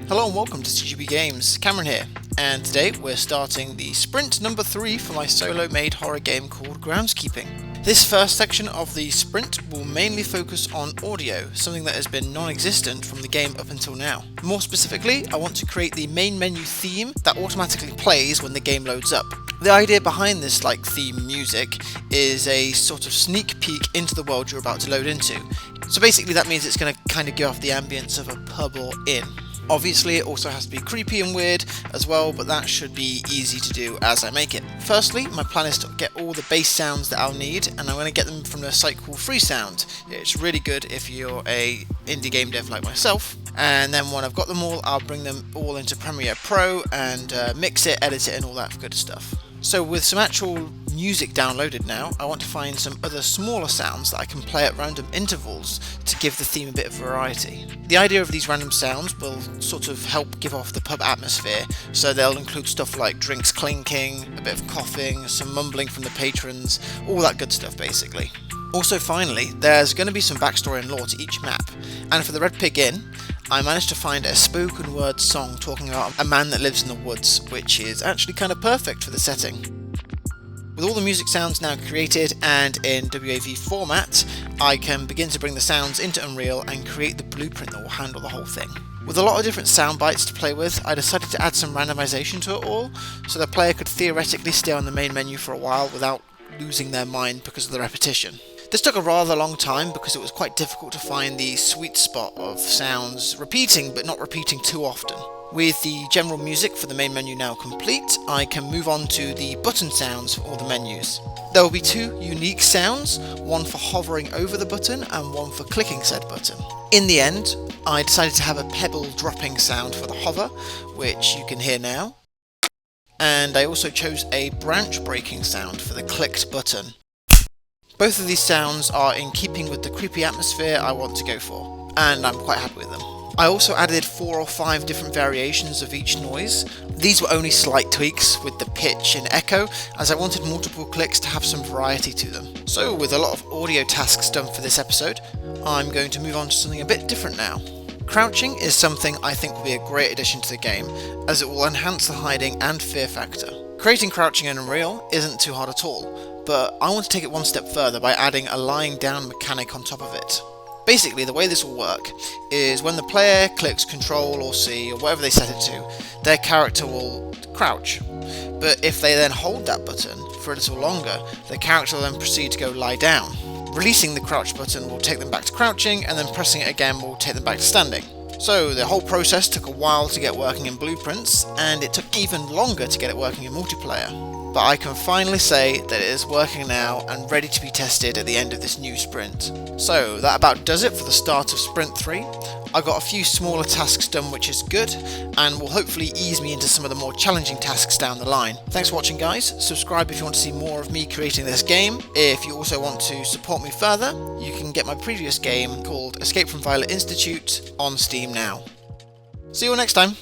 Hello and welcome to CJB Games, Cameron here, and today we're starting the sprint number 3 for my solo made horror game called Groundskeeping. This first section of the sprint will mainly focus on audio, something that has been non-existent from the game up until now. More specifically, I want to create the main menu theme that automatically plays when the game loads up. The idea behind this theme music is a sort of sneak peek into the world you're about to load into. So basically that means it's going to kind of give off the ambience of a pub or inn. Obviously it also has to be creepy and weird as well, but that should be easy to do as I make it. Firstly, my plan is to get all the bass sounds that I'll need, and I'm going to get them from a site called Freesound. It's really good if you're a indie game dev like myself. And then when I've got them all, I'll bring them all into Premiere Pro and mix it, edit it and all that good stuff. So with some actual music downloaded now, I want to find some other smaller sounds that I can play at random intervals to give the theme a bit of variety. The idea of these random sounds will sort of help give off the pub atmosphere, so they'll include stuff like drinks clinking, a bit of coughing, some mumbling from the patrons, all that good stuff basically. Also finally, there's going to be some backstory and lore to each map, and for the Red Pig Inn, I managed to find a spoken word song talking about a man that lives in the woods, which is actually kind of perfect for the setting. With all the music sounds now created and in WAV format, I can begin to bring the sounds into Unreal and create the blueprint that will handle the whole thing. With a lot of different sound bites to play with, I decided to add some randomization to it all, so the player could theoretically stay on the main menu for a while without losing their mind because of the repetition. This took a rather long time because it was quite difficult to find the sweet spot of sounds repeating but not repeating too often. With the general music for the main menu now complete, I can move on to the button sounds for all the menus. There will be two unique sounds, one for hovering over the button and one for clicking said button. In the end, I decided to have a pebble dropping sound for the hover, which you can hear now, and I also chose a branch breaking sound for the clicked button. Both of these sounds are in keeping with the creepy atmosphere I want to go for, and I'm quite happy with them. I also added 4 or 5 different variations of each noise. These were only slight tweaks with the pitch and echo, as I wanted multiple clicks to have some variety to them. So with a lot of audio tasks done for this episode, I'm going to move on to something a bit different now. Crouching is something I think will be a great addition to the game, as it will enhance the hiding and fear factor. Creating crouching in Unreal isn't too hard at all, but I want to take it one step further by adding a lying down mechanic on top of it. Basically, the way this will work is when the player clicks Control or C or whatever they set it to, their character will crouch. But if they then hold that button for a little longer, the character will then proceed to go lie down. Releasing the crouch button will take them back to crouching, and then pressing it again will take them back to standing. So the whole process took a while to get working in blueprints, and it took even longer to get it working in multiplayer. But I can finally say that it is working now and ready to be tested at the end of this new sprint. So that about does it for the start of Sprint 3. I got a few smaller tasks done, which is good, and will hopefully ease me into some of the more challenging tasks down the line. Thanks for watching guys, subscribe if you want to see more of me creating this game. If you also want to support me further, you can get my previous game called Escape from Violet Institute on Steam now. See you all next time.